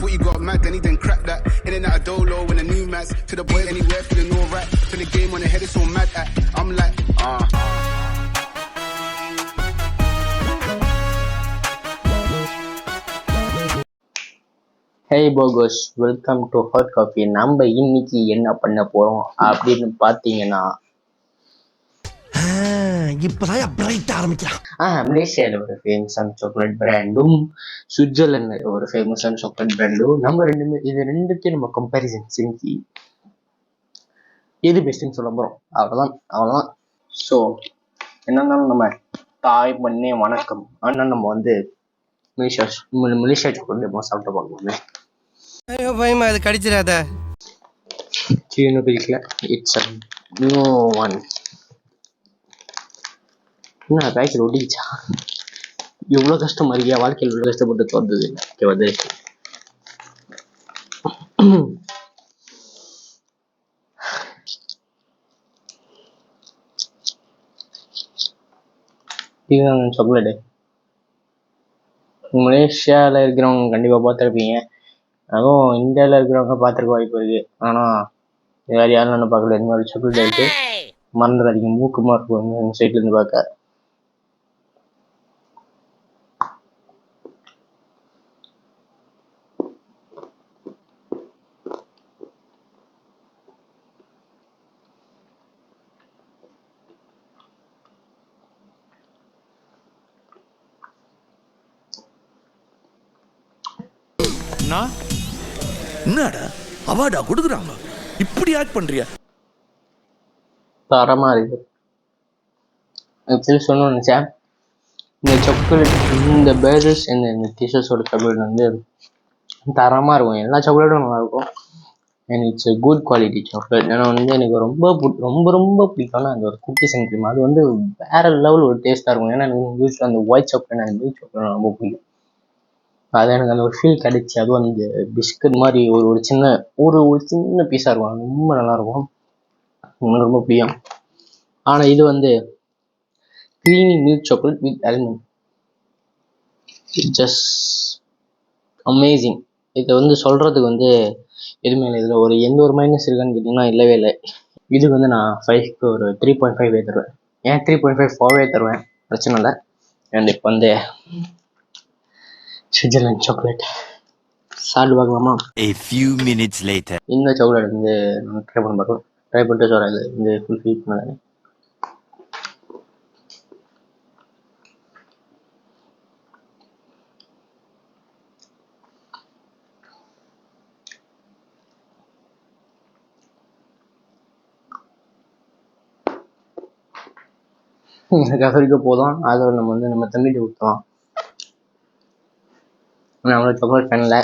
Thought you got mad, then he didn't crack that. In and out of dolo when a new match. To the boy anywhere, feeling alright. To the game on the head, it's all mad at. I'm like, Hey Bogos, welcome to Hot Coffee. நம்ம இன்னைக்கு என்ன பண்ண போறோம் அப்படின்னு பாத்தீங்கன்னா, இப்பதான் bright ஆரம்பிக்கிறான். மலேசியால ஒரு ஃபேமஸான சாக்லேட் பிராண்டும், சுவிட்சர்லாந்து ஒரு ஃபேமஸான சாக்லேட் பிராண்டும், நம்ம இது ரெண்டுத்தையும் நம்ம கம்பேரிசன் செஞ்சு எது பெஸ்ட்னு சொல்ல போறோம். அவ்வளவுதான். ஸோ என்னன்னாலும் நம்ம தாய் மண்ணே வணக்கம். ஆனா நம்ம வந்து மலேசியா சாக்லேட் சாப்பிட்டு பார்க்கலாமே. ஐயோ பயமா, அது கடிச்சிடாத. சீனு பிடிக்கல. It's a new one. என்ன பேக்கெட் ஒட்டிச்சா? எவ்வளோ கஷ்டமா இருக்கியா? வாழ்க்கையில் இவ்வளோ கஷ்டப்பட்டு தோந்தது இல்லை. வந்து இதுதான் சாக்லேட்டு. மலேசியாவில் இருக்கிறவங்க கண்டிப்பாக பார்த்துருப்பீங்க. அதுவும் இந்தியாவில் இருக்கிறவங்க பார்த்துருக்க வாய்ப்பு இருக்குது. ஆனால் வேறு யாரும் நான் பார்க்கல. இந்த மாதிரி சாக்லேட் இருக்குது. மறந்துடாதீங்க, மூக்குமா இருக்கும் இந்த சைட்லேருந்து பார்க்க. என்னடா அவார்டா கொடுக்குறாங்க, இப்படி ஆக்ட் பண்றியா? தரமா இருக்கு. ஆக்சுவலி சொல்லணும்னு நினைச்சேன், இந்த சாக்லேட், இந்த பேரல்ஸ், இந்த டிஷஸோட சாக்லேட் வந்து தரமாக இருக்கும். எல்லா சாக்லேட்டும் நல்லாயிருக்கும். And it's a good quality chocolate. ஏன்னா வந்து எனக்கு ரொம்ப ரொம்ப பிடிக்கும்னா அந்த ஒரு குக்கீஸ் அண்ட் க்ரீம். அது வந்து வேற லெவல் ஒரு டேஸ்ட்டாக இருக்கும். ஏன்னா எனக்கு யூஸ்வலாக அந்த white chocolate and milk chocolate ரொம்ப பிடிக்கும். அது எனக்கு அந்த ஒரு ஃபீல் கிடைச்சி. அதுவும் அந்த பிஸ்கட் மாதிரி ஒரு சின்ன பீஸாக இருக்கும். அது ரொம்ப நல்லாயிருக்கும். எனக்கு ரொம்ப பிடிக்கும். ஆனால் இது வந்து creamy milk chocolate with almond. It just amazing. இதை வந்து சொல்கிறதுக்கு வந்து எதுவுமே இல்லை. இதில் எந்த ஒரு மைனஸ் இருக்கான்னு கேட்டிங்கன்னா இல்லவே இல்லை. இதுக்கு வந்து நான் 5க்கு ஒரு 3.5 தருவேன். ஏன் 3.5 4 தருவேன், பிரச்சனை இல்லை. அண்ட் இப்போ வந்து சுவிட்சர்லாந்து சாக்லேட் சாப்பிட்டு பார்க்கலாமா? A few minutes later. இந்த சாக்லேட் வந்து நம்ம ட்ரை பண்ணி பார்க்கலாம். ட்ரை பண்ணிட்டு சொல்கிறேன். இது இந்த ஃபுல் ஃபீல் பண்ணாது. கசரிக்க போதும். அதை நம்ம தம்பிட்டு ஊற்றலாம். நான் அவ்வளோ சாக்லேட் ஃபேனில்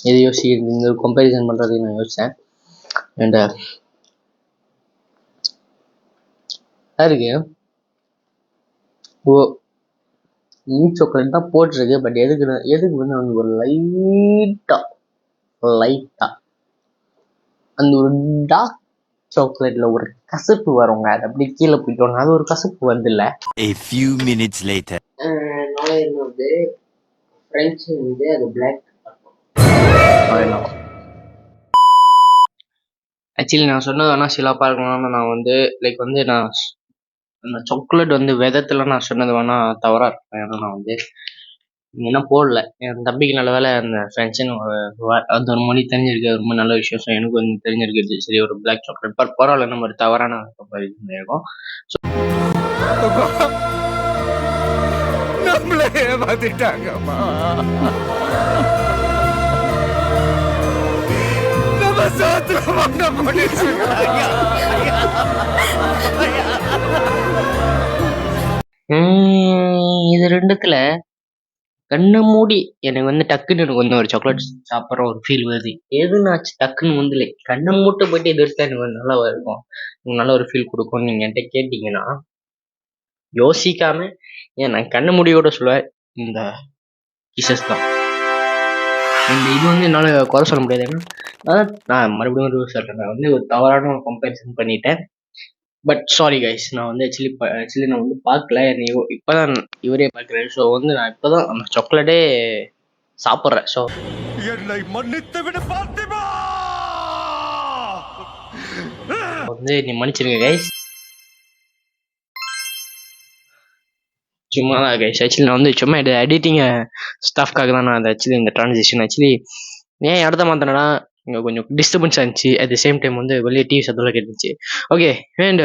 எது யோசிக்கிறது, இந்த கம்பேரிசன் பண்ணுறதுக்கு நான் யோசித்தேன். அண்ட் இருக்கு மில்க் சாக்லேட் தான் போட்டிருக்கு. பட் எதுக்கு வந்து ஒரு லைட்டாக அந்த ஒரு டார்க் சாக்லேட்ல ஒரு கசப்பு வருங்க. அது அப்படி கீழே போயிட்டோம்னா அது ஒரு கசப்பு வந்து இல்லை. A few minutes later. வந்து ஃப்ரெண்ட்ஸ் வந்து அது பிளாக். ஆக்சுவலி நான் சொன்னது வேணா சிலப்பா இருக்கணும்னு நான் வந்து லைக் வந்து நான் அந்த சாக்லேட் வந்து விதத்துல நான் சொன்னது வேணா தவறா இருப்பேன். ஏன்னா நான் வந்து என்ன போடல. என் தம்பிக்கு நல்ல வேலை அந்த ஃப்ரெண்ட்ஸுன்னு அந்த ஒரு மொழி தெரிஞ்சிருக்கு. ரொம்ப நல்ல விஷயம். ஸோ எனக்கு வந்து தெரிஞ்சிருக்குது. சரி, ஒரு பிளாக் சாக்லேட் பரவாயில்ல, நம்ம ஒரு தவறான கம்பேரிசன் இருக்கும். ஸோ நம்மளே ஏமாத்திட்டாங்கம்மா. நம்ம சாத்திரமான இது ரெண்டுத்துல கண்ணை மூடி எனக்கு வந்து டக்குன்னு எனக்கு வந்து ஒரு சாக்லேட் சாப்பிட்ற ஒரு ஃபீல் வருது. எதுனாச்சு டக்குன்னு வந்து லைக் கண்ணை மூட்டை போயிட்டு இது எடுத்தா எனக்கு நல்லா இருக்கும், நல்ல ஒரு ஃபீல் கொடுக்கும்னு நீங்கள் என்கிட்ட கேட்டிங்கன்னா யோசிக்காம நான் கண்ணை மூடியோட சொல்லுவேன், இந்த கிஷஸ் தான். இந்த இது வந்து என்னால் குறை சொல்ல முடியாது. ஏன்னா நான் மறுபடியும் ஒரு சொல்கிறேன், நான் வந்து ஒரு தவறான ஒரு கம்பேரிசன் பண்ணிட்டேன். பட் சாரி கைஸ், நான் வந்து ஆக்சுவலி நான் வந்து பார்க்கல. இப்போ தான் இவரே பார்க்குறேன். ஸோ வந்து நான் இப்போ தான் அந்த சாக்லேட்டே சாப்பிட்றேன். ஸோ என்னை மன்னித்து விடு பாத்திமா. வந்து நீ மன்னிச்சிருங்க கைஸ். சும்மா தான் கைஸ். ஆக்சுவலி நான் வந்து சும்மா எடிட்டிங் ஸ்டாஃப்காக தான் நான் ஆக்சுவலி இந்த ட்ரான்சிஷன் ஆக்சுவலி ஏன் இடத்த மாற்றினேன்னா இங்கே கொஞ்சம் டிஸ்டர்பன்ஸாக இருந்துச்சு. அட் த சேம் டைம் வந்து வெளியே டிவி சத்தம் கேட்டுச்சு. ஓகே, அண்ட்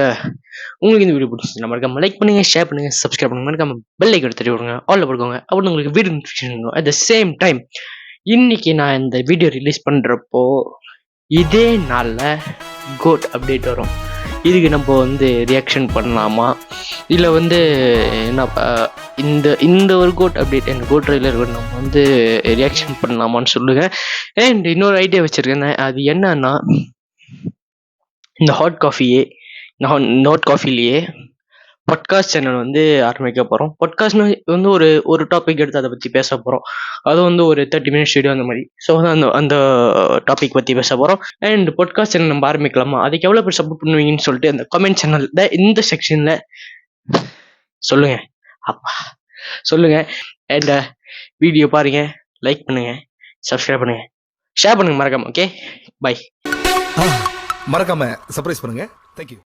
உங்களுக்கு இந்த வீடியோ பிடிச்சி நம்ம லைக் பண்ணுங்கள், ஷேர் பண்ணுங்கள், சப்ஸ்கிரைப் பண்ணுங்க, மறக்காம பெல் ஐக்கன் தட்டி விடுங்க, ஆல்ல போடுங்க. அப்படி உங்களுக்கு video notification. At the same time இன்னைக்கு நான் இந்த வீடியோ ரிலீஸ் பண்ணுறப்போ இதே நாளில் கோட் அப்டேட் வரும். இதுக்கு நம்ம வந்து ரியாக்ஷன் பண்ணலாமா இல்லை வந்து என்ன இந்த ஒரு கோட் அப்டேட் இந்த கோட் ட்ரெய்லர் நம்ம வந்து ரியாக்ஷன் பண்ணலாமான்னு சொல்லுங்கள். அண்ட் இன்னொரு ஐடியா வச்சுருக்கேன். அது என்னன்னா, இந்த ஹாட் காஃபிலேயே பாட்காஸ்ட் சேனல் வந்து ஆரம்பிக்க போகிறோம். பாட்காஸ்ட்னு வந்து ஒரு டாபிக் எடுத்து அதை பற்றி பேச போகிறோம். அது வந்து ஒரு 30 minutes வீடியோ அந்த மாதிரி. ஸோ வந்து அந்த டாபிக் பற்றி பேச போகிறோம். அண்ட் பாட்காஸ்ட் சேனல் நம்ம ஆரம்பிக்கலாமா, அதுக்கு எவ்வளோ பேர் சப்போர்ட் பண்ணுவீங்கன்னு சொல்லிட்டு அந்த கமெண்ட் சேனலில் இந்த செக்ஷனில் சொல்லுங்கள். அப்பா சொல்லுங்கள். அண்ட் வீடியோ பாருங்கள், லைக் பண்ணுங்கள், சப்ஸ்கிரைப் பண்ணுங்கள், ஷேர் பண்ணுங்கள் மறக்காம. Okay, bye. மறக்காம சர்ப்ரைஸ் பண்ணுங்க. தேங்க்யூ.